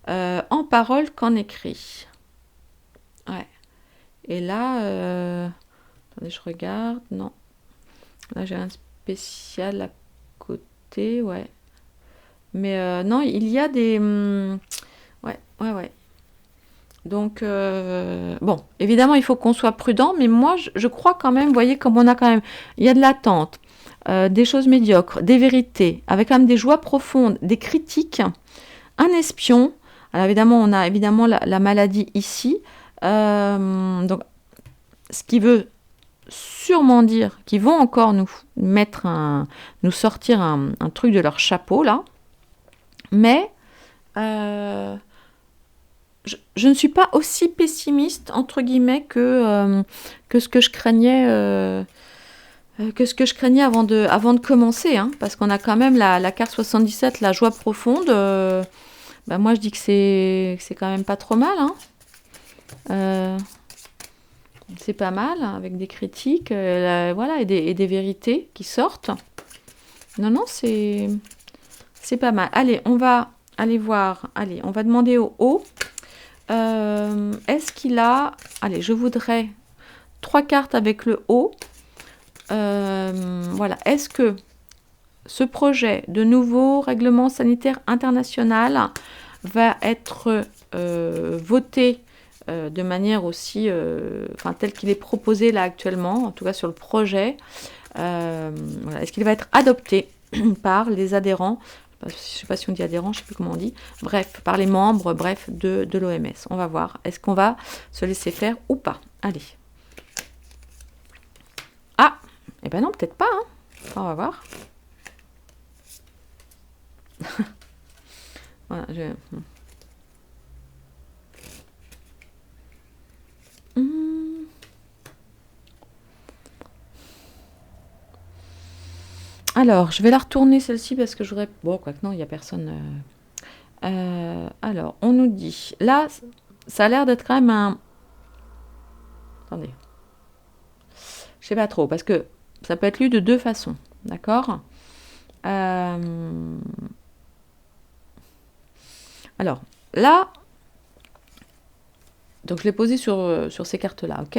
en parole qu'en écrit. Ouais. Et là, attendez, je regarde. Non. Là, j'ai un spécial à côté, ouais. Mais non, il y a des... ouais. Donc, bon, évidemment, il faut qu'on soit prudent, mais moi, je crois quand même, vous voyez, comme on a quand même... Il y a de l'attente. Des choses médiocres, des vérités, avec quand même des joies profondes, des critiques, un espion. Alors évidemment, on a évidemment la maladie ici. Donc, ce qui veut sûrement dire qu'ils vont encore nous sortir un truc de leur chapeau, là. Mais je ne suis pas aussi pessimiste, entre guillemets, que ce que je craignais... avant de commencer, hein, parce qu'on a quand même la carte 77, la joie profonde. Moi, je dis que c'est quand même pas trop mal, hein. C'est pas mal, hein, avec des critiques, voilà, et des vérités qui sortent. Non, c'est pas mal. Allez, on va aller voir. Allez, on va demander au haut. Est-ce qu'il a... Allez, je voudrais 3 cartes avec le haut. Voilà. Est-ce que ce projet de nouveau règlement sanitaire international va être voté de manière aussi, tel qu'il est proposé là actuellement, en tout cas sur le projet, voilà. Est-ce qu'il va être adopté? par les adhérents, je ne sais pas si on dit adhérents, je ne sais plus comment on dit, bref, par les membres, bref, de l'OMS. On va voir, est-ce qu'on va se laisser faire ou pas? Allez. Ah, eh ben non, peut-être pas, hein. Enfin, on va voir. Voilà, Alors, je vais la retourner celle-ci parce que je voudrais... Bon, quoi que non, il n'y a personne... alors, on nous dit... Là, ça a l'air d'être quand même un... Attendez. Je sais pas trop, parce que ça peut être lu de deux façons. D'accord? Alors, là... Donc, je l'ai posé sur ces cartes-là, ok?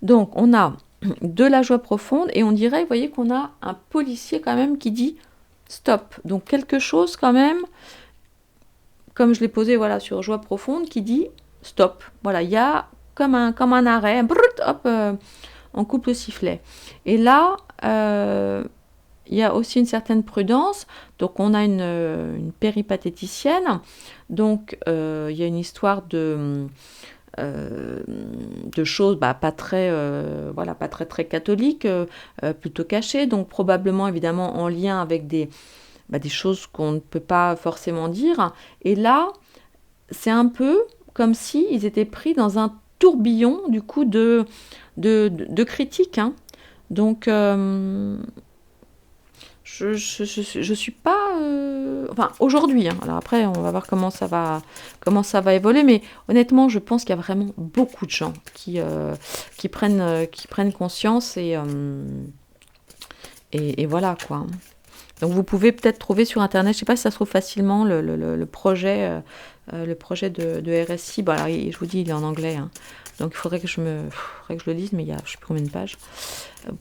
Donc, on a de la joie profonde et on dirait, vous voyez, qu'on a un policier quand même qui dit stop. Donc, quelque chose quand même, comme je l'ai posé voilà, sur joie profonde, qui dit stop. Voilà, il y a comme un arrêt, brut, hop, on coupe le sifflet. Et là, il y a aussi une certaine prudence. Donc, on a une péripatéticienne. Donc, il y a une histoire de choses pas très très catholiques, plutôt cachées, donc probablement évidemment en lien avec des choses qu'on ne peut pas forcément dire. Et là, c'est un peu comme si ils étaient pris dans un tourbillon du coup de critiques, hein. Donc je suis pas... Enfin, aujourd'hui, hein. Alors après, on va voir comment ça va évoluer. Mais honnêtement, je pense qu'il y a vraiment beaucoup de gens qui prennent conscience. Et voilà, quoi. Donc, vous pouvez peut-être trouver sur Internet, je ne sais pas si ça se trouve facilement, le projet de RSI. Bon, alors, je vous dis, il est en anglais, hein. Donc, il faudrait que je le lise, mais il y a je ne sais plus combien de pages,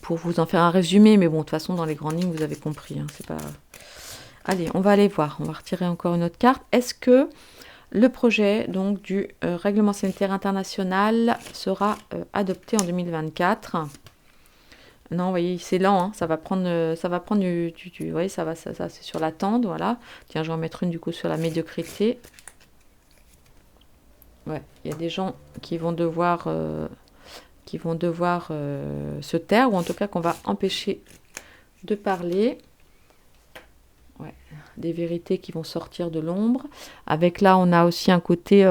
pour vous en faire un résumé. Mais bon, de toute façon, dans les grandes lignes, vous avez compris, hein, c'est pas... Allez, on va aller voir. On va retirer encore une autre carte. Est-ce que le projet donc, du règlement sanitaire international sera adopté en 2024 ? Non, vous voyez, c'est lent, hein, ça va prendre vous voyez, ça c'est sur l'attente, voilà. Tiens, je vais en mettre une du coup sur la médiocrité. Ouais, il y a des gens qui vont devoir se taire, ou en tout cas qu'on va empêcher de parler. Ouais, des vérités qui vont sortir de l'ombre. Avec là, on a aussi un côté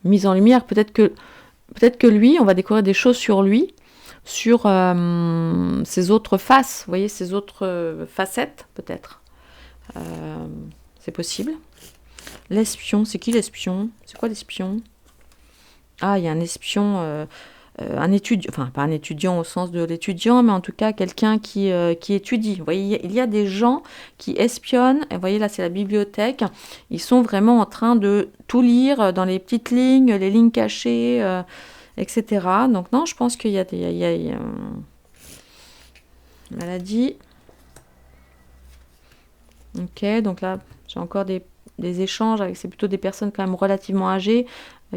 mise en lumière. Peut-être que lui, on va découvrir des choses sur lui, sur ses autres faces, vous voyez, ses autres facettes, peut-être. C'est possible. L'espion, c'est qui l'espion? C'est quoi l'espion? Ah, il y a un espion, un étudiant, enfin pas un étudiant au sens de l'étudiant, mais en tout cas quelqu'un qui étudie. Vous voyez, il y a des gens qui espionnent, et vous voyez là c'est la bibliothèque, ils sont vraiment en train de tout lire dans les petites lignes, les lignes cachées, etc. Donc non, je pense qu'il y a maladie. Ok, donc là j'ai encore des échanges avec, c'est plutôt des personnes quand même relativement âgées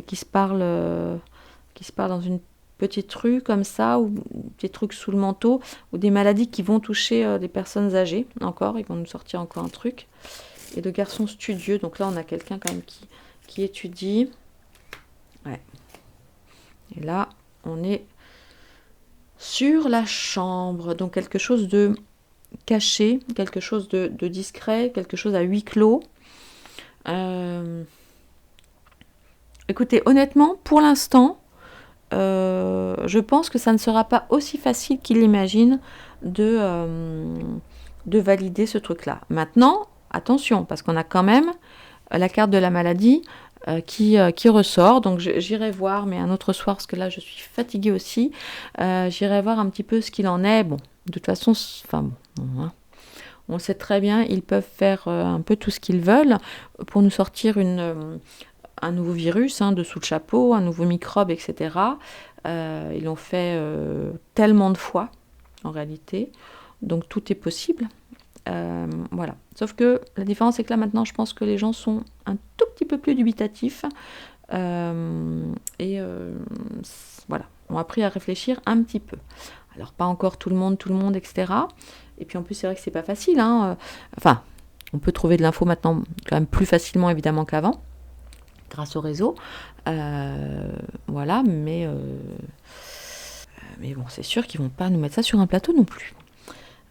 qui se parlent dans une petite rue comme ça, ou des trucs sous le manteau, ou des maladies qui vont toucher les personnes âgées. Encore, ils vont nous sortir encore un truc. Et de garçons studieux, donc là on a quelqu'un quand même qui étudie. Ouais. Et là on est sur la chambre, donc quelque chose de caché, quelque chose de discret, quelque chose à huis clos. Écoutez, honnêtement, pour l'instant, je pense que ça ne sera pas aussi facile qu'il l'imagine de valider ce truc-là. Maintenant, attention, parce qu'on a quand même la carte de la maladie qui ressort. Donc j'irai voir, mais un autre soir, parce que là je suis fatiguée aussi, j'irai voir un petit peu ce qu'il en est. Bon, de toute façon, enfin bon, hein. On le sait très bien, ils peuvent faire un peu tout ce qu'ils veulent pour nous sortir un nouveau virus, hein, dessous le chapeau, un nouveau microbe, etc. Ils l'ont fait tellement de fois, en réalité. Donc tout est possible. Voilà. Sauf que la différence, c'est que là, maintenant, je pense que les gens sont un tout petit peu plus dubitatifs. Voilà. Ont appris à réfléchir un petit peu. Alors pas encore tout le monde, etc. Et puis en plus c'est vrai que c'est pas facile, hein. Enfin, on peut trouver de l'info maintenant quand même plus facilement évidemment qu'avant, grâce au réseau. Voilà, mais bon, c'est sûr qu'ils vont pas nous mettre ça sur un plateau non plus.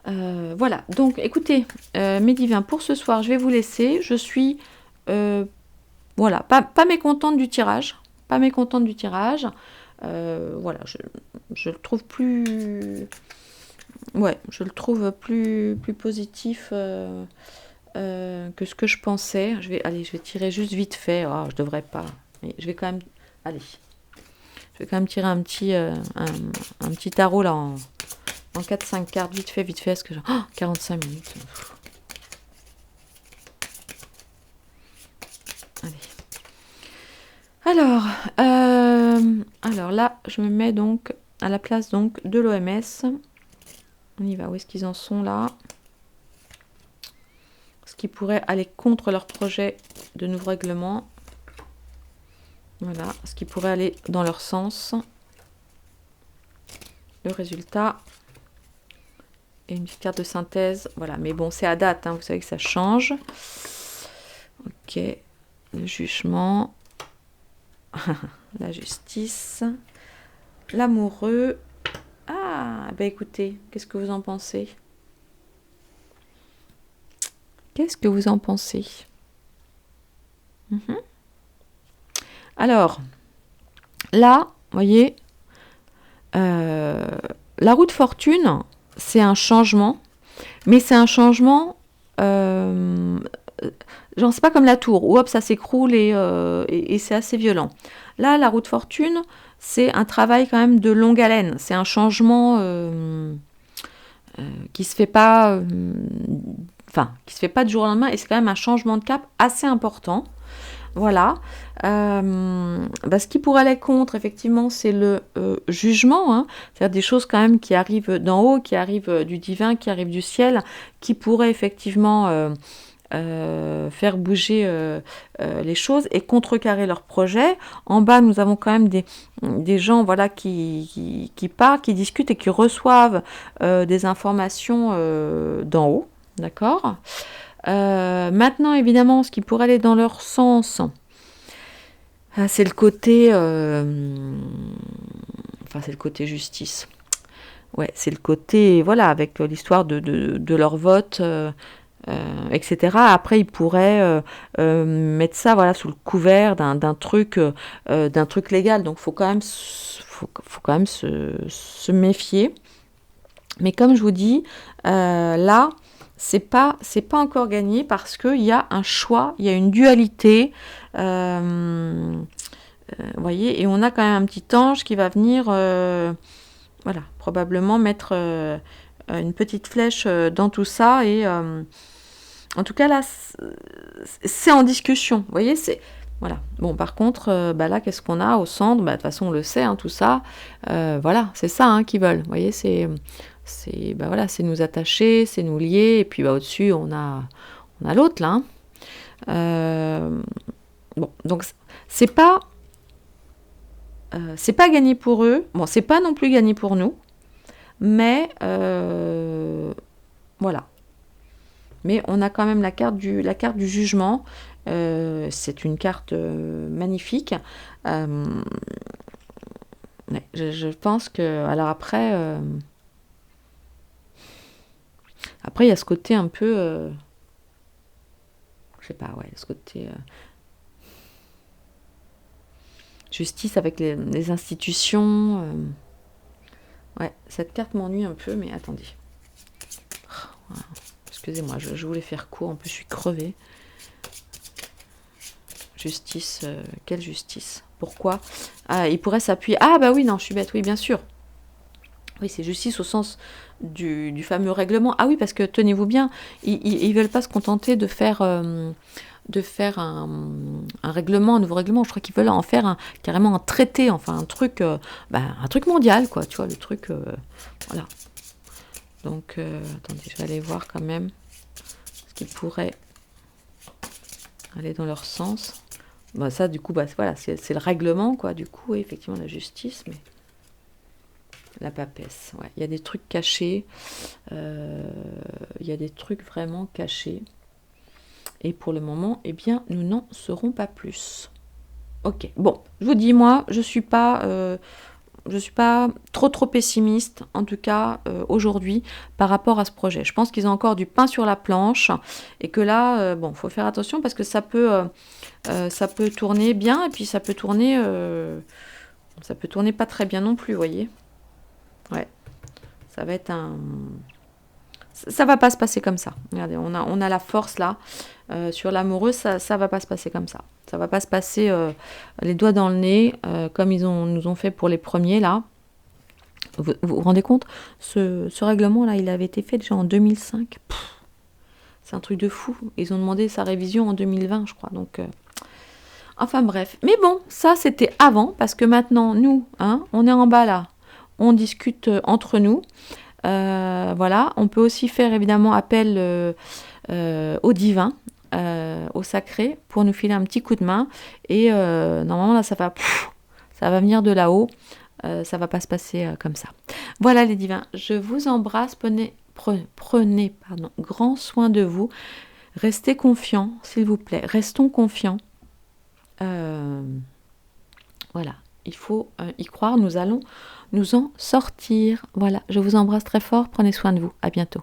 Voilà, donc écoutez, mes divins, pour ce soir, je vais vous laisser. Je suis, voilà, pas mécontente du tirage. Pas mécontente du tirage. Voilà, je le trouve plus... Ouais, je le trouve plus positif que ce que je pensais. Allez, je vais tirer juste vite fait. Oh, je devrais pas. Mais je vais quand même... Allez. Je vais quand même tirer un petit tarot là en 4-5 cartes, vite fait, parce que 45 minutes. Allez. Alors là, je me mets donc à la place donc de l'OMS. On y va, où est-ce qu'ils en sont là? Ce qui pourrait aller contre leur projet de nouveau règlement. Voilà, ce qui pourrait aller dans leur sens. Le résultat. Et une petite carte de synthèse. Voilà, mais bon, c'est à date, hein, vous savez que ça change. Ok, le jugement. La justice. L'amoureux. Ah, ben écoutez, qu'est-ce que vous en pensez? Qu'est-ce que vous en pensez? Alors, là, vous voyez, la roue de fortune, c'est un changement, mais c'est un changement, genre c'est pas comme la tour, où hop, ça s'écroule et c'est assez violent. Là, la roue de fortune, c'est un travail quand même de longue haleine, c'est un changement qui se fait pas, qui se fait pas du jour au lendemain, et c'est quand même un changement de cap assez important. Voilà. Ce qui pourrait aller contre, effectivement, c'est le jugement, hein. C'est-à-dire des choses quand même qui arrivent d'en haut, qui arrivent du divin, qui arrivent du ciel, qui pourraient effectivement faire bouger les choses et contrecarrer leur projet. En bas, nous avons quand même des gens, voilà, qui parlent, qui discutent et qui reçoivent des informations d'en haut. D'accord ? Maintenant, évidemment, ce qui pourrait aller dans leur sens, c'est le côté... c'est le côté justice. Ouais, c'est le côté, voilà, avec l'histoire de leur vote, etc. Après, ils pourraient mettre ça, voilà, sous le couvert d'un truc légal. Donc, faut quand même se méfier. Mais comme je vous dis, là, c'est pas encore gagné parce qu'il y a un choix, il y a une dualité. Voyez, et on a quand même un petit ange qui va venir, voilà, probablement mettre une petite flèche dans tout ça. Et en tout cas, là, c'est en discussion. Vous voyez, c'est... Voilà. Bon, par contre, là, qu'est-ce qu'on a au centre? De toute façon, on le sait, hein, tout ça. Voilà, c'est ça, hein, qu'ils veulent. Vous voyez, c'est voilà, c'est nous attacher, c'est nous lier. Et puis, au-dessus, on a l'autre, là. Bon, donc, c'est pas gagné pour eux. Bon, c'est pas non plus gagné pour nous. Mais, voilà. Mais on a quand même la carte du jugement. C'est une carte magnifique. Je pense que... Alors après, il y a ce côté un peu... je sais pas, ouais, ce côté... justice avec les institutions. Ouais, cette carte m'ennuie un peu, mais attendez. Voilà. Excusez-moi, je voulais faire court, en plus je suis crevée. Justice, quelle justice? Pourquoi? Ah, il pourrait s'appuyer... Ah bah oui, non, je suis bête, oui, bien sûr. Oui, c'est justice au sens du fameux règlement. Ah oui, parce que, tenez-vous bien, ils veulent pas se contenter de faire un règlement, un nouveau règlement. Je crois qu'ils veulent en faire carrément un traité, enfin un truc mondial, quoi, tu vois, le truc... voilà. Donc, attendez, je vais aller voir quand même ce qui pourrait aller dans leur sens. Ça, du coup, voilà, c'est le règlement, quoi. Du coup, oui, effectivement, la justice, mais la papesse. Ouais. Il y a des trucs cachés. Il y a des trucs vraiment cachés. Et pour le moment, eh bien, nous n'en saurons pas plus. Ok, bon, je vous dis, moi, je suis pas trop pessimiste, en tout cas aujourd'hui, par rapport à ce projet. Je pense qu'ils ont encore du pain sur la planche et que là, bon, faut faire attention parce que ça peut tourner bien et puis ça peut tourner pas très bien non plus, vous voyez. Ouais, ça va être ça va pas se passer comme ça. Regardez, on a la force là. Sur l'amoureux, ça va pas se passer comme ça. Ça va pas se passer les doigts dans le nez, comme nous ont fait pour les premiers là. Vous rendez compte, ce règlement-là, il avait été fait déjà en 2005. C'est un truc de fou. Ils ont demandé sa révision en 2020, je crois. Donc, enfin bref. Mais bon, ça c'était avant, parce que maintenant, nous, hein, on est en bas là. On discute entre nous. Voilà. On peut aussi faire évidemment appel au divin, au sacré, pour nous filer un petit coup de main. Et normalement, là, ça va venir de là-haut. Ça va pas se passer comme ça. Voilà les divins, je vous embrasse, prenez grand soin de vous, restez confiants, s'il vous plaît, restons confiants. Voilà, il faut y croire, nous allons nous en sortir. Voilà, je vous embrasse très fort, prenez soin de vous, à bientôt.